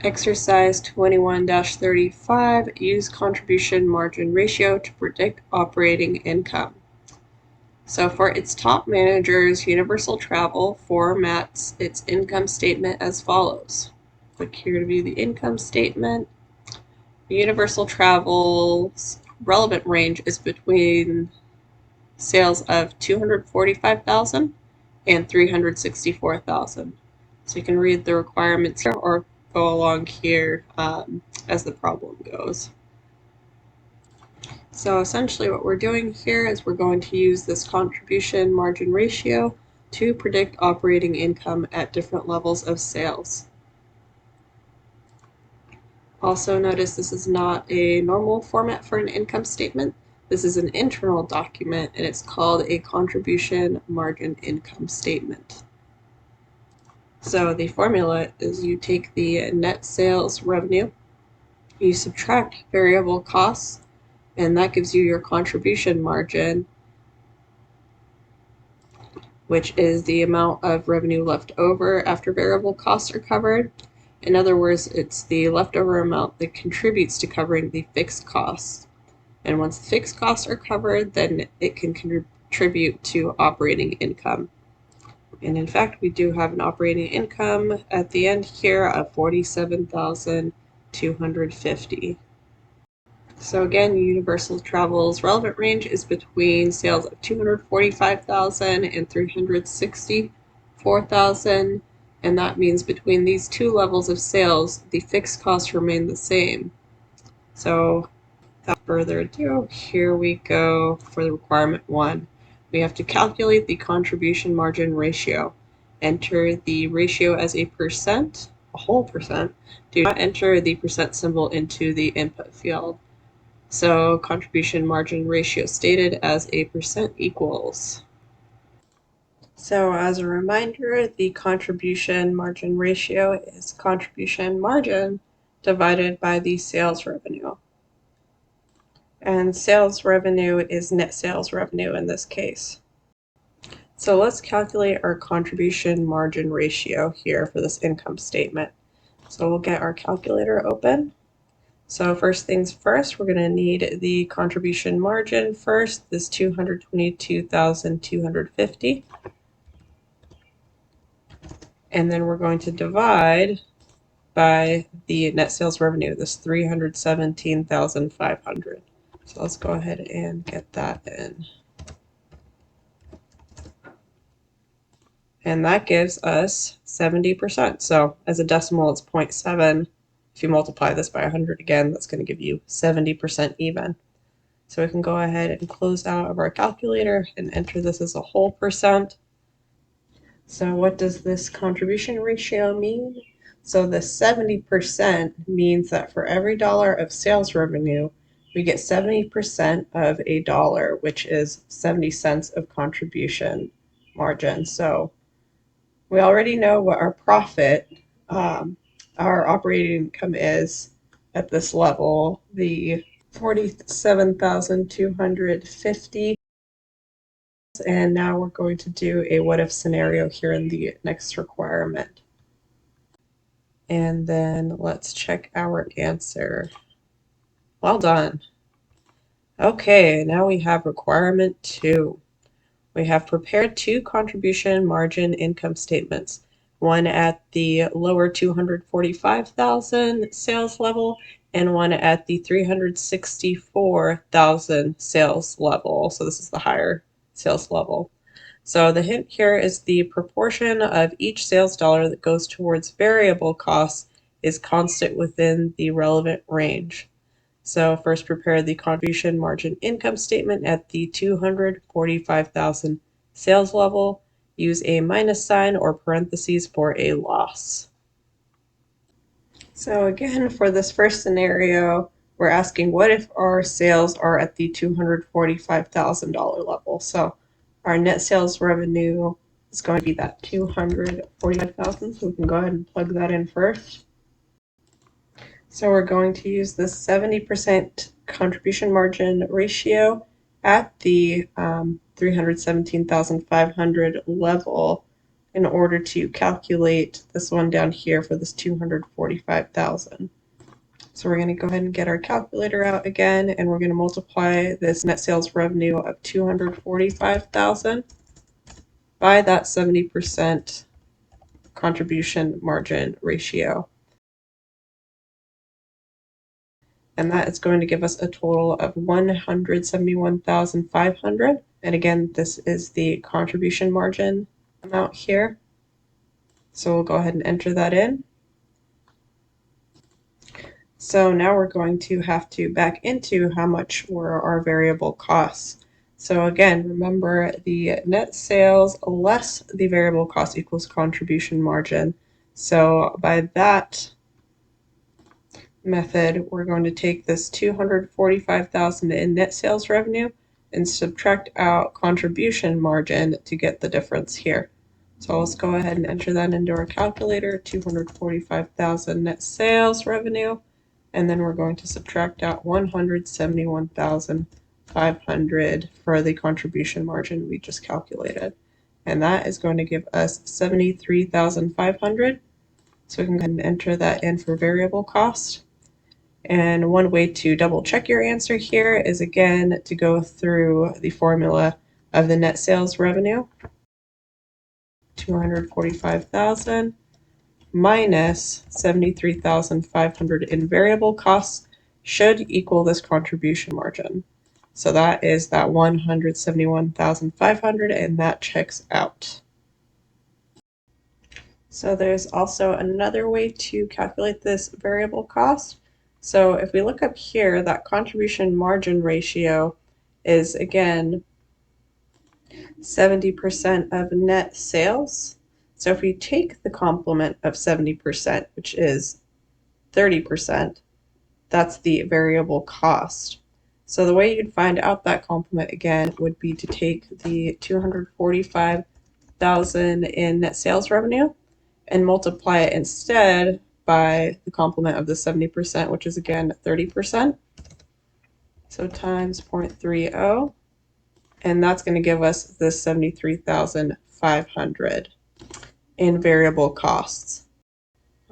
Exercise 21-35, use contribution margin ratio to predict operating income. So for its top managers, Universal Travel formats its income statement as follows. Click here to view the income statement. Universal Travel's relevant range is between sales of $245,000 and $364,000. So you can read the requirements here or go along here as the problem goes. So essentially what we're doing here is we're going to use this contribution margin ratio to predict operating income at different levels of sales. Also notice this is not a normal format for an income statement. This is an internal document and it's called a contribution margin income statement. So the formula is you take the net sales revenue, you subtract variable costs, and that gives you your contribution margin, which is the amount of revenue left over after variable costs are covered. In other words, it's the leftover amount that contributes to covering the fixed costs. And once the fixed costs are covered, then it can contribute to operating income. And in fact, we do have an operating income at the end here of $47,250. So again, Universal Travel's relevant range is between sales of $245,000 and $364,000, and that means between these two levels of sales, the fixed costs remain the same. So without further ado, here we go for the requirement 1. We have to calculate the contribution margin ratio. Enter the ratio as a percent, a whole percent. Do not enter the percent symbol into the input field. So contribution margin ratio stated as a percent equals. So as a reminder, the contribution margin ratio is contribution margin divided by the sales revenue. And sales revenue is net sales revenue in this case. So let's calculate our contribution margin ratio here for this income statement. So we'll get our calculator open. So first things first, we're going to need the contribution margin first, this $222,250. And then we're going to divide by the net sales revenue, this $317,500. So let's go ahead and get that in. And that gives us 70%. So as a decimal, it's 0.7. If you multiply this by 100 again, that's going to give you 70% even. So we can go ahead and close out of our calculator and enter this as a whole percent. So what does this contribution ratio mean? So the 70% means that for every dollar of sales revenue, we get 70% of a dollar, which is 70 cents of contribution margin. So we already know what our profit, our operating income is at this level, the $47,250. And now we're going to do a what if scenario here in the next requirement. And then let's check our answer. Well done. Okay, now we have requirement 2. We have prepared 2 contribution margin income statements, one at the lower 245,000 sales level and one at the 364,000 sales level. So this is the higher sales level. So the hint here is the proportion of each sales dollar that goes towards variable costs is constant within the relevant range. So first prepare the contribution margin income statement at the 245,000 sales level. Use a minus sign or parentheses for a loss. So again, for this first scenario, we're asking what if our sales are at the $245,000 level. So our net sales revenue is going to be that $245,000. So we can go ahead and plug that in first. So we're going to use this 70% contribution margin ratio at the 317,500 level in order to calculate this one down here for this 245,000. So we're going to go ahead and get our calculator out again, and we're going to multiply this net sales revenue of 245,000 by that 70% contribution margin ratio. And that is going to give us a total of 171,500. And again, this is the contribution margin amount here. So we'll go ahead and enter that in. So now we're going to have to back into how much were our variable costs. So again, remember the net sales less the variable cost equals contribution margin. So by that method, we're going to take this 245,000 in net sales revenue and subtract out contribution margin to get the difference here. So let's go ahead and enter that into our calculator, 245,000 net sales revenue, and then we're going to subtract out 171,500 for the contribution margin we just calculated. And that is going to give us 73,500. So we can go ahead and enter that in for variable cost. And one way to double check your answer here is again to go through the formula of the net sales revenue, 245,000 minus 73,500 in variable costs should equal this contribution margin. So that is that 171,500, and that checks out. So there's also another way to calculate this variable cost. So if we look up here, that contribution margin ratio is again 70% of net sales. So if we take the complement of 70%, which is 30%, that's the variable cost. So the way you'd find out that complement again would be to take the 245,000 in net sales revenue and multiply it instead by the complement of the 70%, which is again 30%. So times 0.30, and that's going to give us this 73,500 in variable costs.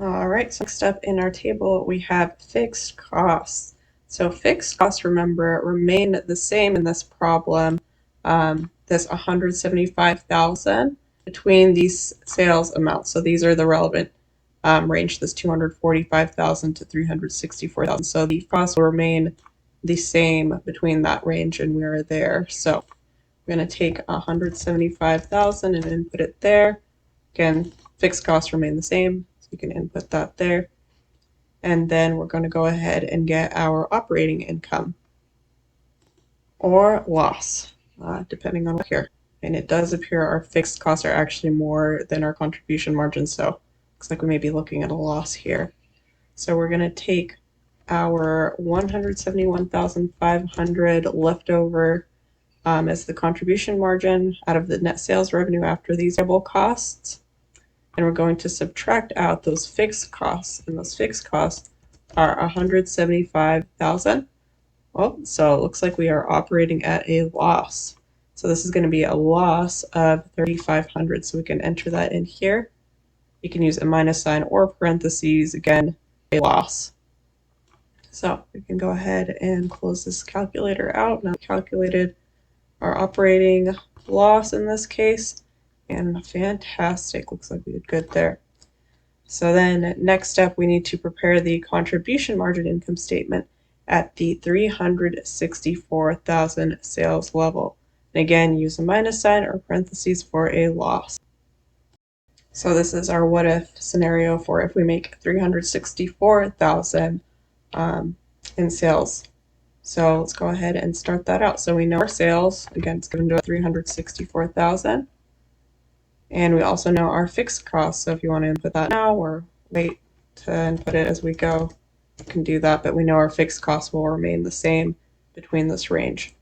All right, so next up in our table, we have fixed costs. So fixed costs, remember, remain the same in this problem, this 175,000 between these sales amounts. So these are the relevant range, this 245,000 to 364,000. So the costs will remain the same between that range, and we are there. So we're going to take 175,000 and input it there. Again, fixed costs remain the same, so you can input that there. And then we're going to go ahead and get our operating income or loss, depending on what here. And it does appear our fixed costs are actually more than our contribution margin, so looks like we may be looking at a loss here. So we're going to take our 171,500 leftover as the contribution margin out of the net sales revenue after these variable costs. And we're going to subtract out those fixed costs, and those fixed costs are 175,000. Well, so it looks like we are operating at a loss. So this is going to be a loss of 3,500. So we can enter that in here. You can use a minus sign or parentheses, again, a loss. So we can go ahead and close this calculator out. Now we calculated our operating loss in this case, and fantastic. Looks like we did good there. So then next up, we need to prepare the contribution margin income statement at the 364,000 sales level. And again, use a minus sign or parentheses for a loss. So this is our what if scenario for if we make 364,000 in sales. So let's go ahead and start that out. So we know our sales, again, it's given to 364,000. And we also know our fixed costs. So if you want to input that now or wait to input it as we go, you can do that. But we know our fixed costs will remain the same between this range.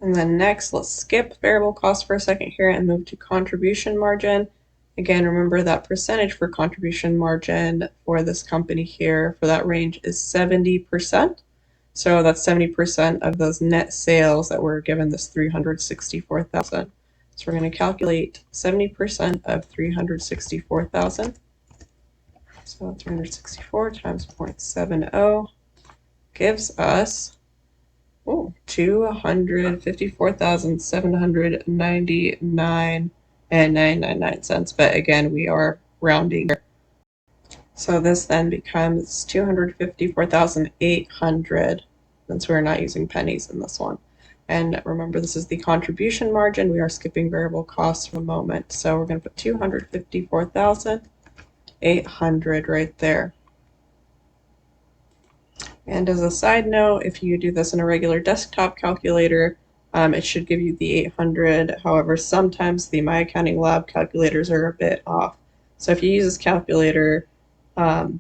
And then next, let's skip variable costs for a second here and move to contribution margin. Again, remember that percentage for contribution margin for this company here for that range is 70%. So that's 70% of those net sales that were given this 364,000. So So we're going to calculate 70% of 364,000. So 364 times 0.70 gives us 254,799.999 But again, we are rounding here. So this then becomes 254,800 since we're not using pennies in this one. And remember, this is the contribution margin. We are skipping variable costs for a moment. So we're going to put 254,800 right there. And as a side note, if you do this in a regular desktop calculator, it should give you the 800. However, sometimes the My Accounting Lab calculators are a bit off. So if you use this calculator, that's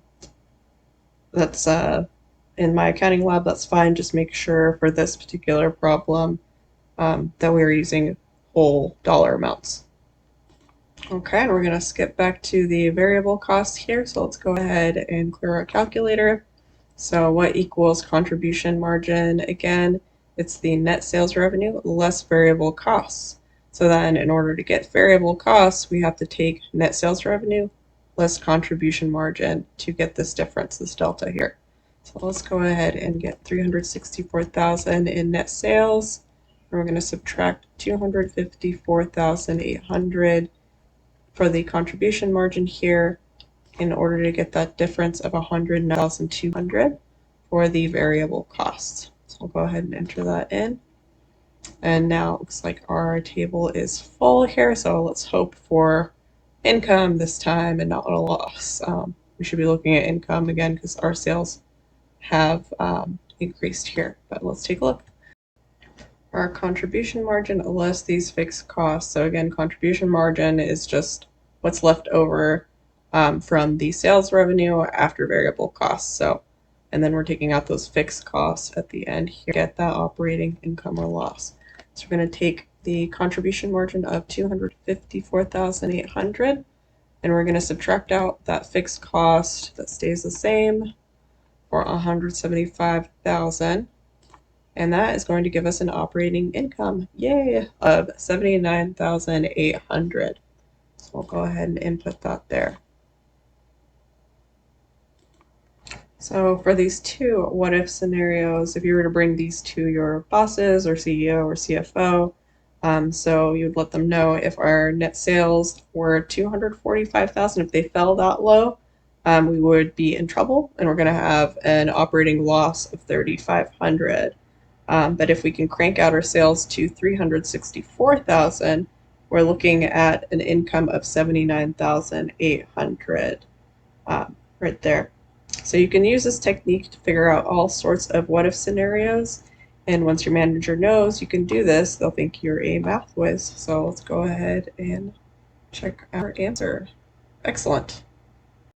in My Accounting Lab, that's fine. Just make sure for this particular problem that we're using whole dollar amounts. Okay, and we're going to skip back to the variable costs here. So let's go ahead and clear our calculator. So what equals contribution margin? Again, it's the net sales revenue less variable costs. So then in order to get variable costs, we have to take net sales revenue less contribution margin to get this difference, this delta here. So let's go ahead and get 364,000 in net sales. And we're going to subtract 254,800 for the contribution margin here, in order to get that difference of 109,200 for the variable costs. So we'll go ahead and enter that in. And now it looks like our table is full here, so let's hope for income this time and not a loss. We should be looking at income again because our sales have increased here, but let's take a look. Our contribution margin less these fixed costs. So again, contribution margin is just what's left over from the sales revenue after variable costs. So, and then we're taking out those fixed costs at the end here to get that operating income or loss. So we're going to take the contribution margin of 254,800 and we're going to subtract out that fixed cost that stays the same for 175,000. And that is going to give us an operating income, yay, of 79,800. So we'll go ahead and input that there. So for these two what if scenarios, if you were to bring these to your bosses or CEO or CFO, so you would let them know if our net sales were 245,000, if they fell that low, we would be in trouble and we're going to have an operating loss of 3,500. But if we can crank out our sales to 364,000, we're looking at an income of 79,800 right there. So you can use this technique to figure out all sorts of what-if scenarios. And once your manager knows you can do this, they'll think you're a math whiz. So let's go ahead and check our answer. Excellent.